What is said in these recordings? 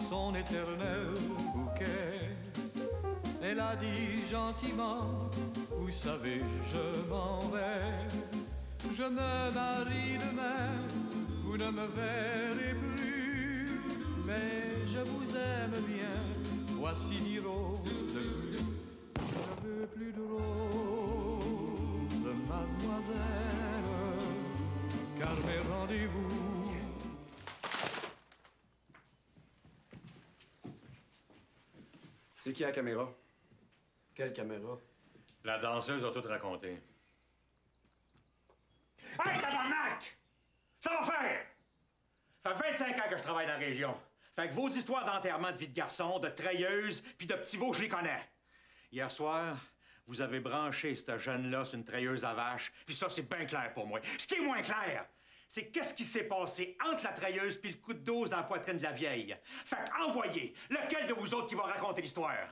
son éternel bouquet. Elle a dit gentiment, vous savez, je m'en vais. Je me marie demain, vous ne me verrez plus. Mais je vous aime bien, voici 10 roses. Je veux plus de roses, mademoiselle, car mes rendez-vous. C'est qui la caméra? Quelle caméra? La danseuse a tout raconté. Hey, tabarnak! Ça va faire! Ça fait 25 ans que je travaille dans la région. Fait que vos histoires d'enterrement de vie de garçon, de treilleuse, puis de petits veaux, je les connais. Hier soir, vous avez branché ce jeune-là sur une treilleuse à vache, puis ça, c'est bien clair pour moi. Ce qui est moins clair, c'est qu'est-ce qui s'est passé entre la treilleuse puis le coup de dose dans la poitrine de la vieille. Fait qu'envoyez, lequel de vous autres qui va raconter l'histoire?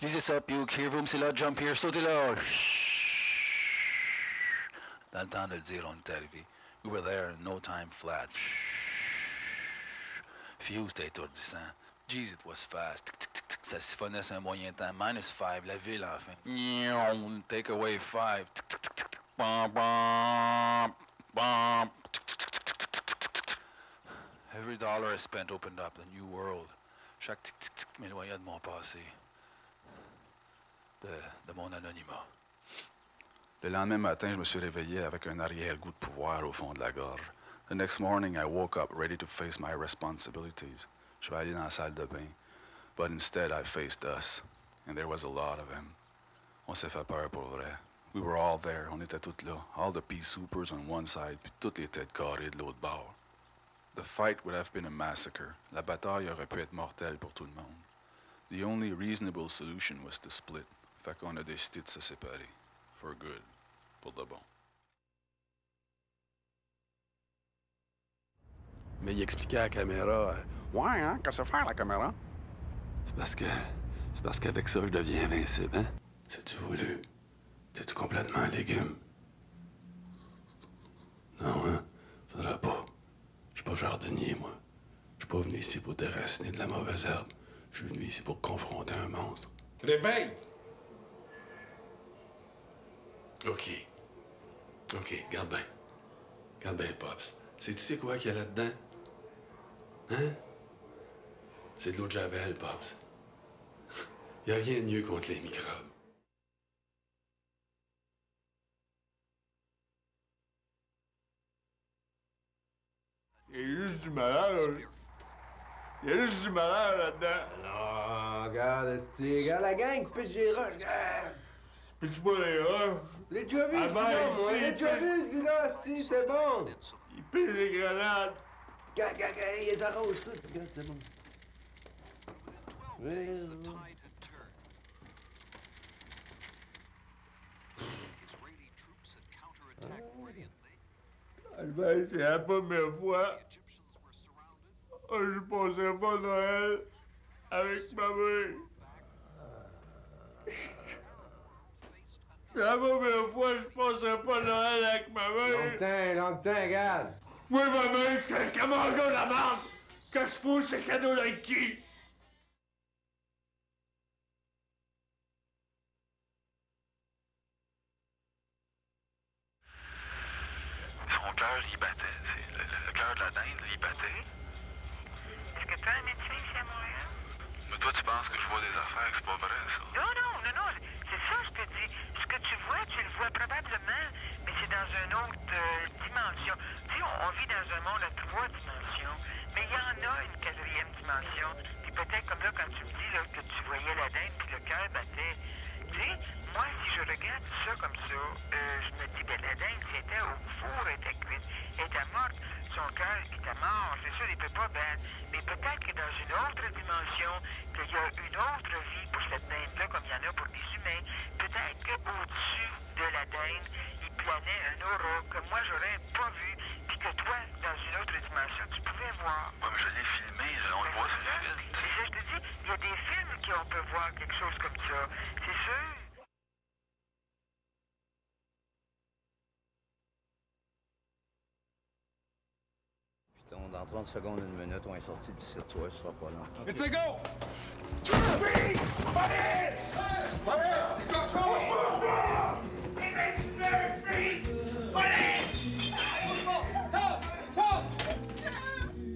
Lisez ça, Puke. Here, room, c'est là, jump here, sautez là. Dans le temps de le dire, on est arrivé. We were there in no time flat. Fuse, c'était étourdissant. Jeez, it was fast. Tic, tic, tic, tic. Ça siphonnait sur un moyen temps. -5, la ville, enfin. Take away 5. Tic, tic, tic, tic, tic. Bam, bam, bam. Tic, tic, tic, tic, tic, tic, tic, tic. Every dollar I spent opened up the new world. Chaque tic, tic, tic m'éloignait de mon passé. De mon anonymat. Le lendemain matin, je me suis réveillé avec un arrière-goût de pouvoir au fond de la gorge. The next morning, I woke up ready to face my responsibilities. Je vais aller dans la salle de bain. But instead, I faced us. And there was a lot of them. On s'est fait peur pour vrai. We were all there. On était tous là. All the pea soupers on one side, puis toutes les têtes carrées de l'autre bord. The fight would have been a massacre. La bataille aurait pu être mortelle pour tout le monde. The only reasonable solution was to split. Fait qu'on a décidé de se séparer. For good. Pour de bon. Mais il expliquait à la caméra... Ouais, hein? Qu'est-ce que ça fait, la caméra? C'est parce qu'avec ça, je deviens invincible, hein? C'est-tu voulu? T'es-tu complètement légume? Non, hein? Faudra pas. Je suis pas jardinier, moi. Je suis pas venu ici pour déraciner de la mauvaise herbe. Je suis venu ici pour confronter un monstre. Réveille! OK. OK, garde bien. Garde bien, Pops. Sais-tu quoi qu'il y a là-dedans? Hein? C'est de l'eau de Javel, Pops. Y a rien de mieux contre les microbes. Il y a juste du malheur. Il y a juste du malheur là-dedans. Non, regarde, esti. Regarde la gang qui pêche des roches. Regarde. Pêche pas les roches. Je l'ai déjà vu, ce ben, gars-là. Je l'ai déjà vu, ce gars-là, esti. C'est bon. Il pêche les grenades. Regarde, il les arrose toutes. Regarde, c'est bon. Ben, c'est la première fois que je passerai pas Noël avec ma mère. C'est la première fois que je passerai pas Noël avec ma mère. Longtemps, regarde. Oui, ma mère, qu'elle mange de la merde. Que je fous ces cadeaux avec qui? cœur, il battait. Le cœur de la dinde, il battait. Est-ce que tu as un médecin ici à Montréal? Mais toi, tu penses que je vois des affaires, que c'est pas vrai, ça? Non. C'est ça, je te dis. Ce que tu le vois probablement, mais c'est dans une autre dimension. Tu sais, on vit dans un monde à 3 dimensions, mais il y en a une 4e dimension. Puis peut-être comme là, quand tu me dis là, que tu voyais la dinde puis le cœur battait. Tu sais, moi, si je regarde ça comme ça, je me dis, ben la dinde, si elle était au four, elle était cuite, elle était morte, son cœur était mort, c'est sûr, il peut pas battre. Mais peut-être que dans une autre dimension, qu'il y a une autre vie pour cette dinde-là, comme il y en a pour des humains. Peut-être qu'au-dessus de la dinde, il planait un aura que moi, j'aurais pas vu, puis que toi, dans une autre dimension, tu pouvais voir. Ouais, mais je l'ai filmé, on le voit sur le film. C'est ça, je te dis, il y a des films qu'on peut voir quelque chose comme ça. C'est sûr. Putain, dans 30 secondes, 1 minute, on est sorti d'ici, tu vois, ce sera pas long. It's a go!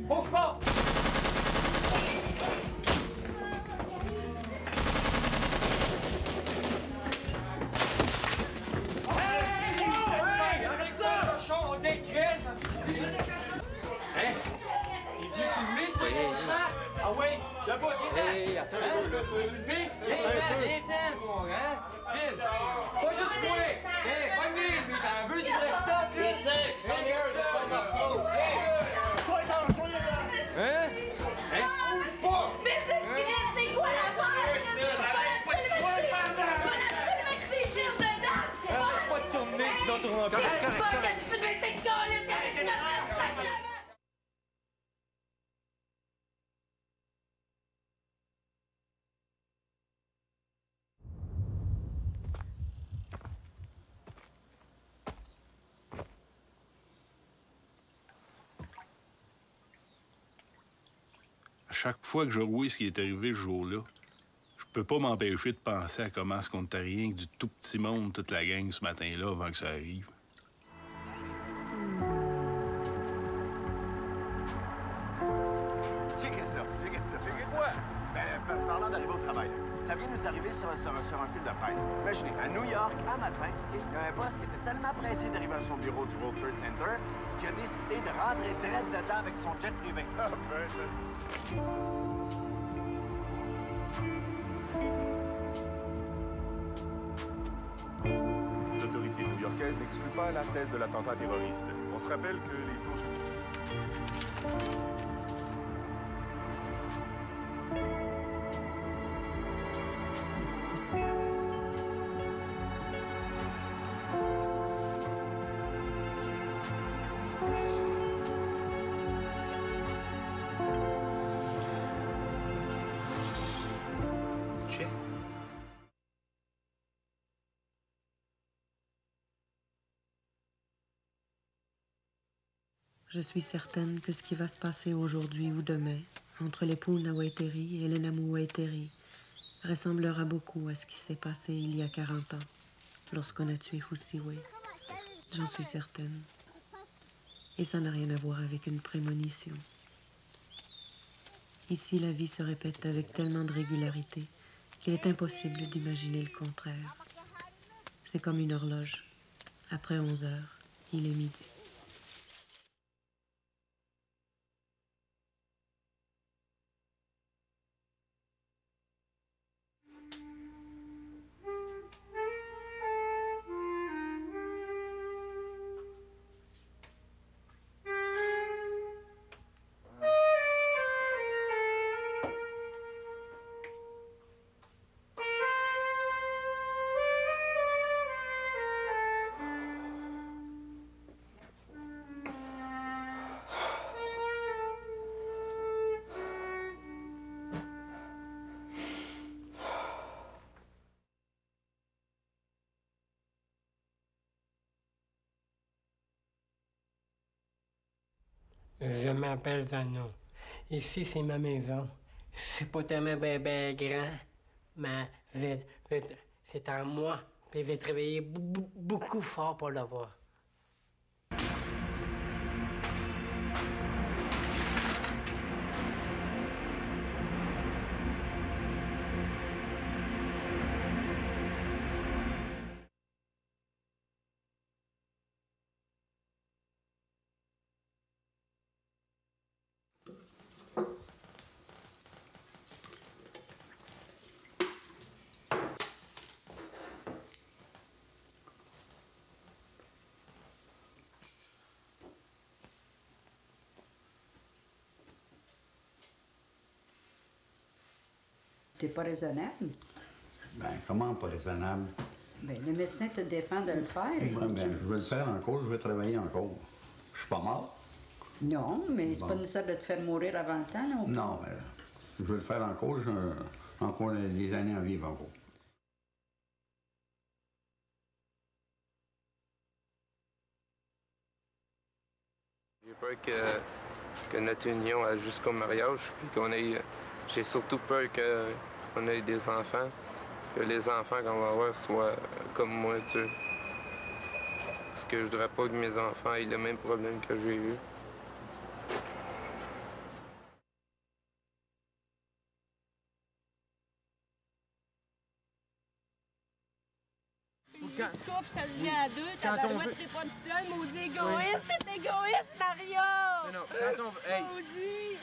Bouge pas! Arrête ça! Cochon, on dégraisse! Hein? Il est venu filmer, toi, ton snack? Ah oui, debout, viens-t'en! Attends, viens-t'en, mon hein? File! Pas juste moi! Hey, pogne-lui, lui, t'en veux du reste-up, là? Je sais, je vais dire, je sors ma flow! Hein? Hein? Bouge pas! Mais c'est quoi l'affaire? Arrête pas de tourner, sinon tourne pas. Qu'est-ce que tu mets ces gars-là? C'est notre sacrément! Chaque fois que je revois ce qui est arrivé ce jour-là, je peux pas m'empêcher de penser à comment est-ce qu'on n'était rien que du tout petit monde, toute la gang, ce matin-là, avant que ça arrive. Checkez ça. Checkez quoi? Ben, parlant d'arriver au travail, ça vient nous arriver sur un fil de presse. Imaginez, à New York, un matin, il y a un boss qui était tellement pressé d'arriver à son bureau du World Trade Center qu'il a décidé de rentrer direct dedans avec son jet privé. Ah, ben, ça... Les autorités new-yorkaises n'excluent pas la thèse de l'attentat terroriste. On se rappelle que les Je suis certaine que ce qui va se passer aujourd'hui ou demain, entre l'époux Nawateri et Lenamu Waiteri, ressemblera beaucoup à ce qui s'est passé il y a 40 ans, lorsqu'on a tué Fusiwe. J'en suis certaine. Et ça n'a rien à voir avec une prémonition. Ici, la vie se répète avec tellement de régularité qu'il est impossible d'imaginer le contraire. C'est comme une horloge. Après 11 heures, il est midi. Je m'appelle Zano. Ici, c'est ma maison. C'est pas tellement ben grand, mais c'est en moi. Puis je vais travailler beaucoup fort pour l'avoir. T'es pas raisonnable? Ben, comment pas raisonnable? Ben, le médecin te défend de le faire. Ben, je veux le faire encore, je veux travailler encore. Je suis pas mort. Non, mais c'est pas nécessaire de te faire mourir avant le temps, non plus. Non, mais je veux le faire encore, j'ai encore des années à vivre encore. J'ai peur que notre union aille jusqu'au mariage, puis qu'on ait... J'ai surtout peur qu'on ait des enfants, que les enfants qu'on va avoir soient comme moi, tu sais. Parce que je voudrais pas que mes enfants aient le même problème que j'ai eu. Une couple, ça se vient à deux, t'as pas t'es pas tout seul, maudit égoïste, t'es égoïste, Mario! Non,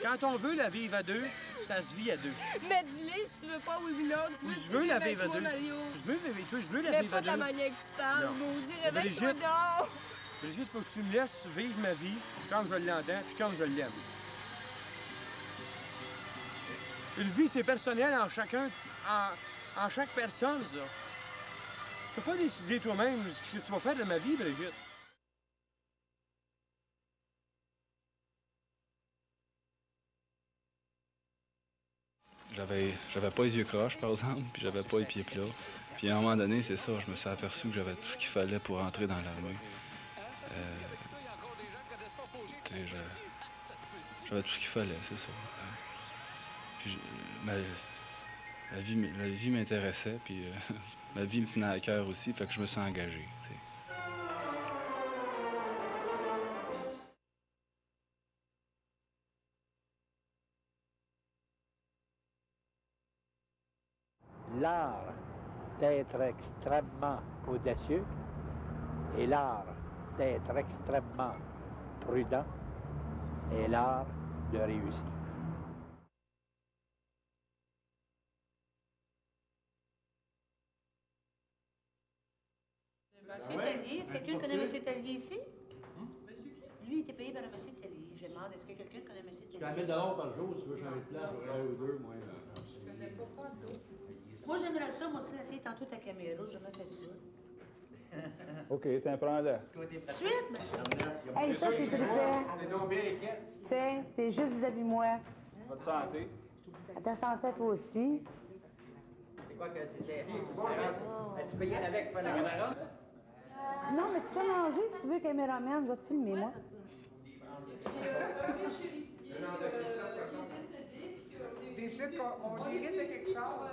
quand on veut la vivre à deux, ça se vit à deux. Mais dis-le si tu veux pas, oui ou non, tu veux Je veux la vivre à deux. Mario. Je veux vivre avec toi, je veux la Mais vivre à pas de deux. la manière que tu parles, Non. maudit, réveille-toi Brigitte, donc! Brigitte, faut que tu me laisses vivre ma vie comme je l'entends puis comme je l'aime. Une vie, c'est personnel en chacun, en chaque personne, ça. Tu peux pas décider toi-même ce que tu vas faire de ma vie, Brigitte. J'avais pas les yeux croches, par exemple, puis j'avais pas les pieds plats. Puis à un moment donné, c'est ça, je me suis aperçu que j'avais tout ce qu'il fallait pour entrer dans l'armée. J'avais tout ce qu'il fallait, c'est ça. Puis la vie m'intéressait, puis ma vie me tenait à cœur aussi, fait que je me suis engagé. T'sais. L'art d'être extrêmement audacieux et l'art d'être extrêmement prudent est l'art de réussir. Monsieur Tellier, est-ce que quelqu'un connaît Monsieur Tellier ici? Lui, il était payé par un Monsieur Tellier. Je demande, est-ce que quelqu'un connaît Monsieur Tellier? Je suis à 1000 $ par jour, si tu veux changer de place, pour un ou deux, moi. Je connais pas d'autres. Moi, j'aimerais ça, moi aussi, essayer tantôt ta caméra. J'ai jamais fait ça. OK, t'en prends là. Suite? Hey, ça, c'est trippant. Tiens, t'es juste vis-à-vis moi. Votre santé. À ta santé, toi aussi. C'est quoi que c'est? Tu peux y aller avec, faire la caméra? Non, mais tu peux manger si tu veux, caméraman. Je vais te filmer, moi. Des suites qu'on hérite de quelque chose.